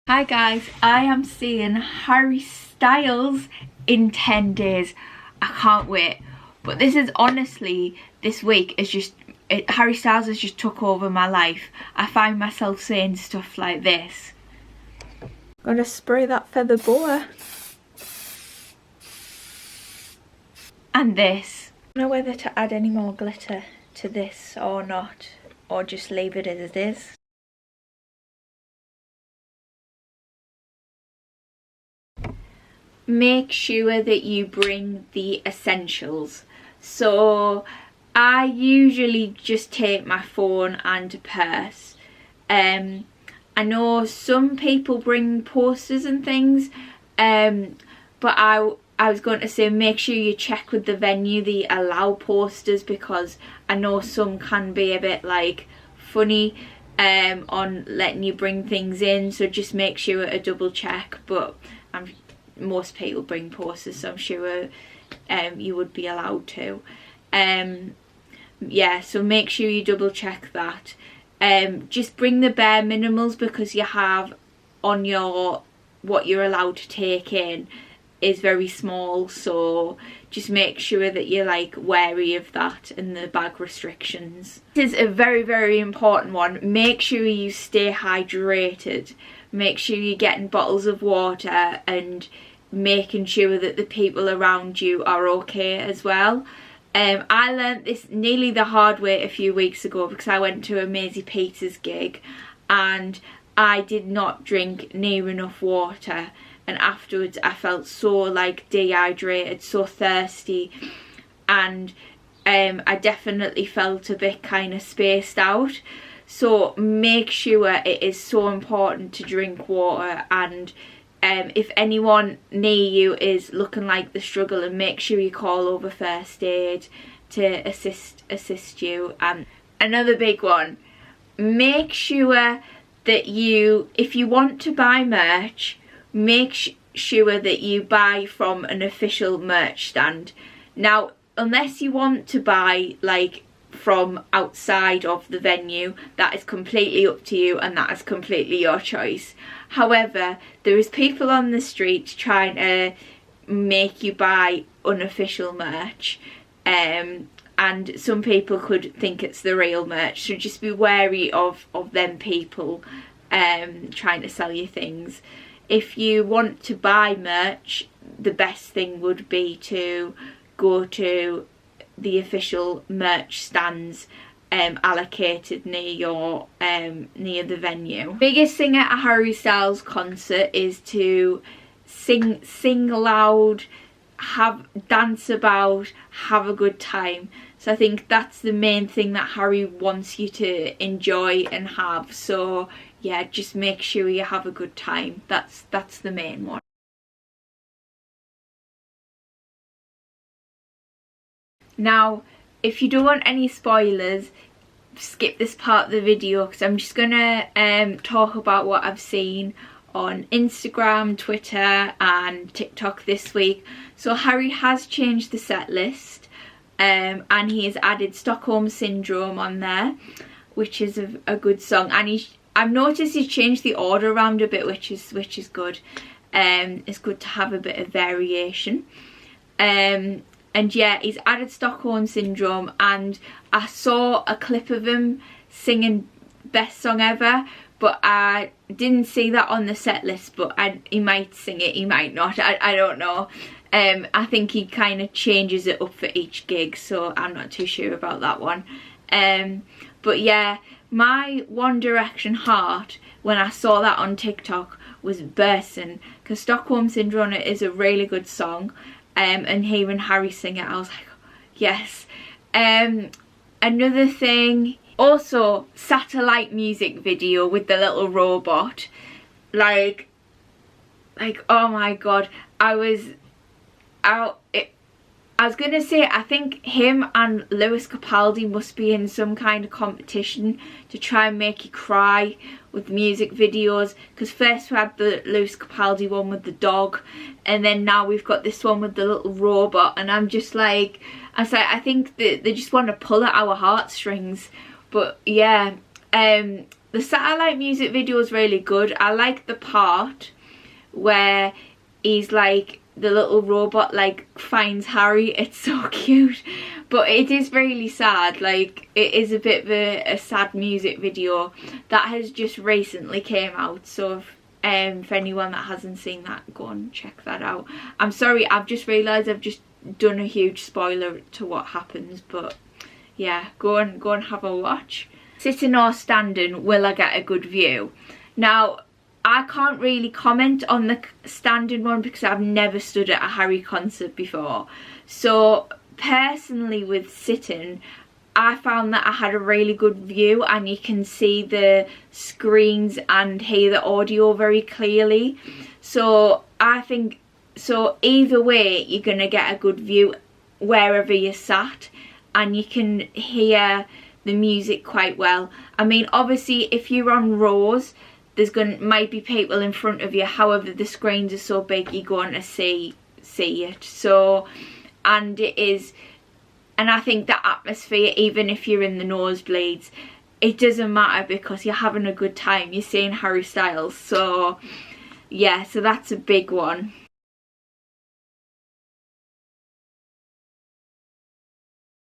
Hi guys, I am seeing Harry Styles in 10 days. I can't wait. But this is honestly, this week is just, Harry Styles has just took over my life. I find myself saying stuff like this. I'm gonna spray that feather boa. And this. I don't know whether to add any more glitter to this or not, or just leave it as it is. Make sure that you bring the essentials. So I usually just take my phone and a purse. I know some people bring posters and things, but I was going to say make sure you check with the venue they allow posters, because I know some can be a bit like funny on letting you bring things in, so just make sure a double check. But most people bring posters, so I'm sure you would be allowed to. Yeah, so make sure you double check that. Just bring the bare minimals, because you have on your what you're allowed to take in is very small, so just make sure that you're like wary of that and the bag restrictions. This is a very important one. Make sure you stay hydrated. Make sure you're getting bottles of water and making sure that the people around you are okay as well. I learnt this nearly the hard way a few weeks ago, because I went to a Maisie Peters gig and I did not drink near enough water, and afterwards I felt so like dehydrated, so thirsty, and I definitely felt a bit kind of spaced out. So make sure it is so important to drink water, and if anyone near you is looking like they're struggling, make sure you call over first aid to assist you. And another big one, make sure that if you want to buy merch, make sure that you buy from an official merch stand. Now, unless you want to buy like from outside of the venue, that is completely up to you, and that is completely your choice. However, there is people on the street trying to make you buy unofficial merch, and some people could think it's the real merch, so just be wary of them people trying to sell you things. If you want to buy merch, the best thing would be to go to the official merch stands allocated near the venue. Biggest thing at a Harry Styles concert is to sing loud, dance about, have a good time. So I think that's the main thing that Harry wants you to enjoy and have. So yeah, just make sure you have a good time. That's the main one. Now, if you don't want any spoilers, skip this part of the video, because I'm just gonna talk about what I've seen on Instagram, Twitter and TikTok this week. So Harry has changed the set list, and he has added Stockholm Syndrome on there, which is a good song. And I've noticed he's changed the order around a bit, which is good. It's good to have a bit of variation. And yeah, he's added Stockholm Syndrome, and I saw a clip of him singing Best Song Ever, but I didn't see that on the set list. But he might sing it, he might not, I don't know. I think he kind of changes it up for each gig, so I'm not too sure about that one. But yeah, my One Direction heart, when I saw that on TikTok, was bursting, because Stockholm Syndrome is a really good song. And hearing Harry sing it, I was like, yes. Another thing, also satellite music video with the little robot. Like oh my god, I was gonna say, I think him and Lewis Capaldi must be in some kind of competition to try and make you cry with music videos, because first we had the Lewis Capaldi one with the dog, and then now we've got this one with the little robot, and I'm just like, I think that they just want to pull at our heartstrings. But yeah, The Satellite music video is really good. I like the part where he's like, the little robot like finds Harry. It's so cute, but it is really sad. Like, it is a bit of a sad music video that has just recently came out, so for anyone that hasn't seen that, go and check that out. I'm sorry, I've just realised I've just done a huge spoiler to what happens, but yeah, go and have a watch. Sitting or standing, will I get a good view? Now, I can't really comment on the standing one because I've never stood at a Harry concert before. So personally with sitting, I found that I had a really good view, and you can see the screens and hear the audio very clearly. So I think, so either way you're going to get a good view wherever you're sat, and you can hear the music quite well. I mean, obviously if you're on rows, there's might be people in front of you, however the screens are so big you're going to see it. So, and it is, and I think the atmosphere, even if you're in the nosebleeds, it doesn't matter because you're having a good time, you're seeing Harry Styles. So yeah, so that's a big one.